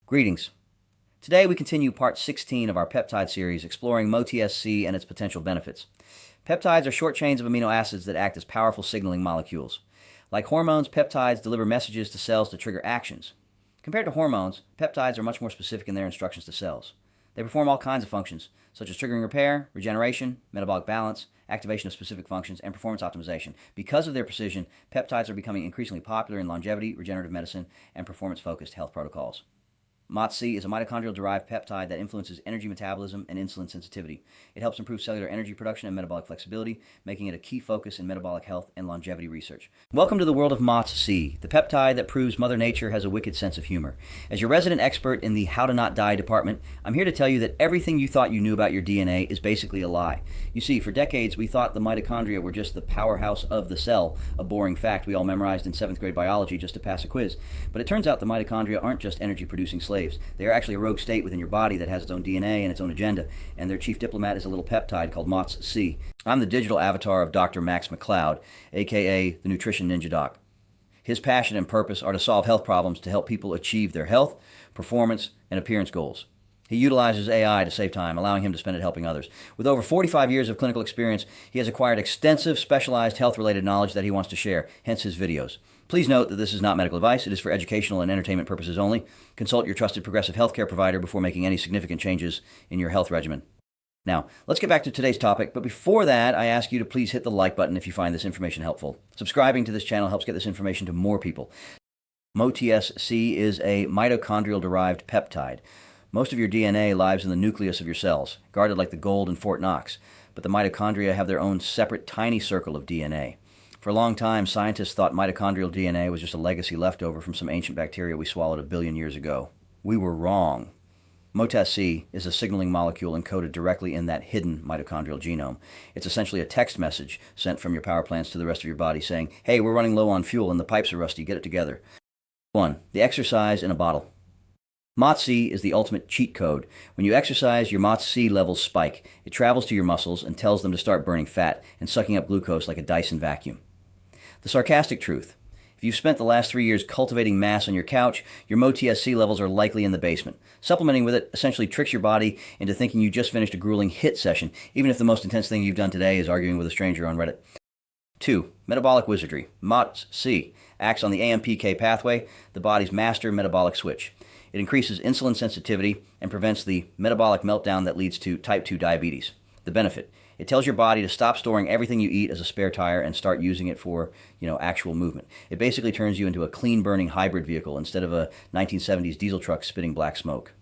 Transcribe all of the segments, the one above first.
Greetings. Today we continue part 16 of our peptide series exploring MOTS-C and its potential benefits. Peptides are short chains of amino acids that act as powerful signaling molecules. Like hormones, peptides deliver messages to cells to trigger actions. Compared to hormones, peptides are much more specific in their instructions to cells. They perform all kinds of functions, such as triggering repair, regeneration, metabolic balance, activation of specific functions, and performance optimization. Because of their precision, peptides are becoming increasingly popular in longevity, regenerative medicine, and performance-focused health protocols. MOTS-C is a mitochondrial-derived peptide that influences energy metabolism and insulin sensitivity. It helps improve cellular energy production and metabolic flexibility, making it a key focus in metabolic health and longevity research. Welcome to the world of MOTS-C, the peptide that proves Mother Nature has a wicked sense of humor. As your resident expert in the How to Not Die department, I'm here to tell you that everything you thought you knew about your DNA is basically a lie. You see, for decades we thought the mitochondria were just the powerhouse of the cell, a boring fact we all memorized in 7th grade biology just to pass a quiz. But it turns out the mitochondria aren't just energy-producing slaves. They are actually a rogue state within your body that has its own DNA and its own agenda, and their chief diplomat is a little peptide called MOTS-C. I'm the digital avatar of Dr. MacCloud, aka the Nutrition Ninja Doc. His passion and purpose are to solve health problems to help people achieve their health, performance, and appearance goals. He utilizes AI to save time, allowing him to spend it helping others. With over 45 years of clinical experience, he has acquired extensive specialized health-related knowledge that he wants to share, hence his videos. Please note that this is not medical advice. It is for educational and entertainment purposes only. Consult your trusted progressive healthcare provider before making any significant changes in your health regimen. Now, let's get back to today's topic, but before that, I ask you to please hit the like button if you find this information helpful. Subscribing to this channel helps get this information to more people. MOTS-C is a mitochondrial-derived peptide. Most of your DNA lives in the nucleus of your cells, guarded like the gold in Fort Knox, but the mitochondria have their own separate tiny circle of DNA. For a long time, scientists thought mitochondrial DNA was just a legacy leftover from some ancient bacteria we swallowed 1 billion years ago. We were wrong. MOTS-C is a signaling molecule encoded directly in that hidden mitochondrial genome. It's essentially a text message sent from your power plants to the rest of your body saying, hey, we're running low on fuel and the pipes are rusty, get it together. 1. The exercise in a bottle. MOTS-C is the ultimate cheat code. When you exercise, your MOTS-C levels spike. It travels to your muscles and tells them to start burning fat and sucking up glucose like a Dyson vacuum. The sarcastic truth. If you've spent the last 3 years cultivating mass on your couch, your MOTS-C levels are likely in the basement. Supplementing with it essentially tricks your body into thinking you just finished a grueling HIIT session, even if the most intense thing you've done today is arguing with a stranger on Reddit. 2. Metabolic wizardry. MOTS-C acts on the AMPK pathway, the body's master metabolic switch. It increases insulin sensitivity and prevents the metabolic meltdown that leads to type 2 diabetes. The benefit. It tells your body to stop storing everything you eat as a spare tire and start using it for, actual movement. It basically turns you into a clean-burning hybrid vehicle instead of a 1970s diesel truck spitting black smoke.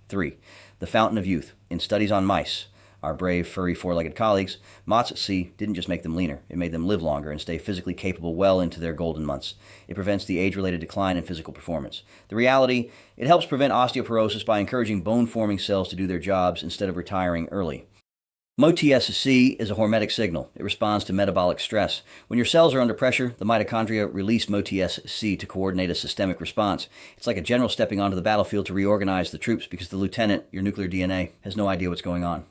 3. The fountain of youth. In studies on mice, our brave, furry, four-legged colleagues, MOTS-C didn't just make them leaner. It made them live longer and stay physically capable well into their golden months. It prevents the age-related decline in physical performance. The reality, it helps prevent osteoporosis by encouraging bone-forming cells to do their jobs instead of retiring early. MOTS-C is a hormetic signal. It responds to metabolic stress. When your cells are under pressure, the mitochondria release MOTS-C to coordinate a systemic response. It's like a general stepping onto the battlefield to reorganize the troops because the lieutenant, your nuclear DNA, has no idea what's going on.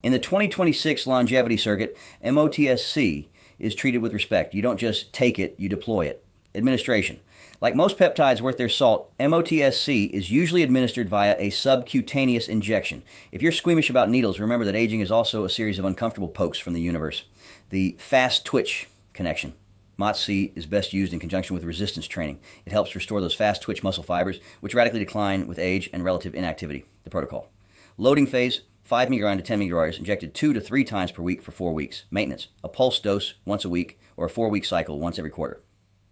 In the 2026 longevity circuit, MOTS-C is treated with respect. You don't just take it, you deploy it. Administration. Like most peptides worth their salt, MOTS-C is usually administered via a subcutaneous injection. If you're squeamish about needles, remember that aging is also a series of uncomfortable pokes from the universe. The fast twitch connection. MOTS-C is best used in conjunction with resistance training. It helps restore those fast twitch muscle fibers, which radically decline with age and relative inactivity. The protocol. Loading phase, 5 microgram to 10 micrograms, injected 2 to 3 times per week for 4 weeks. Maintenance, a pulse dose once a week or a 4-week cycle once every quarter.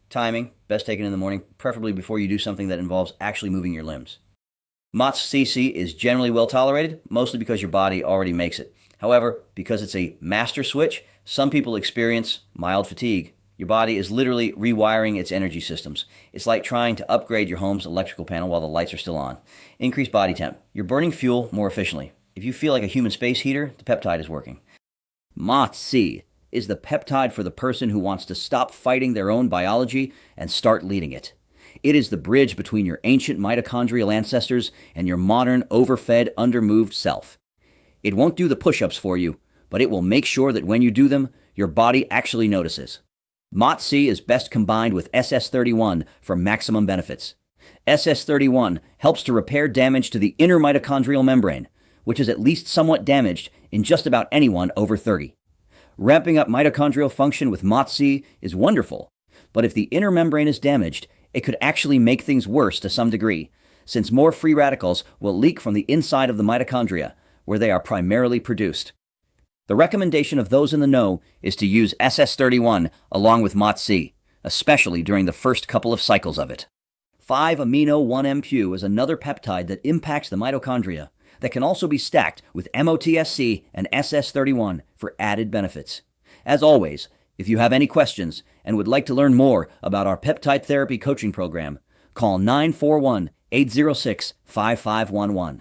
Timing, best taken in the morning, preferably before you do something that involves actually moving your limbs. MOTS-C is generally well tolerated, mostly because your body already makes it. However, because it's a master switch, some people experience mild fatigue. Your body is literally rewiring its energy systems. It's like trying to upgrade your home's electrical panel while the lights are still on. Increased body temp. You're burning fuel more efficiently. If you feel like a human space heater, the peptide is working. MOTS-C is the peptide for the person who wants to stop fighting their own biology and start leading it. It is the bridge between your ancient mitochondrial ancestors and your modern, overfed, undermoved self. It won't do the push-ups for you, but it will make sure that when you do them, your body actually notices. MOTS-C is best combined with SS31 for maximum benefits. SS31 helps to repair damage to the inner mitochondrial membrane, which is at least somewhat damaged in just about anyone over 30. Ramping up mitochondrial function with MOTS-C is wonderful, but if the inner membrane is damaged, it could actually make things worse to some degree, since more free radicals will leak from the inside of the mitochondria, where they are primarily produced. The recommendation of those in the know is to use SS31 along with MOTS-C, especially during the first couple of cycles of it. 5-amino-1-MPU is another peptide that impacts the mitochondria that can also be stacked with MOTS-C and SS31 for added benefits. As always, if you have any questions and would like to learn more about our peptide therapy coaching program, call 941-806-5511.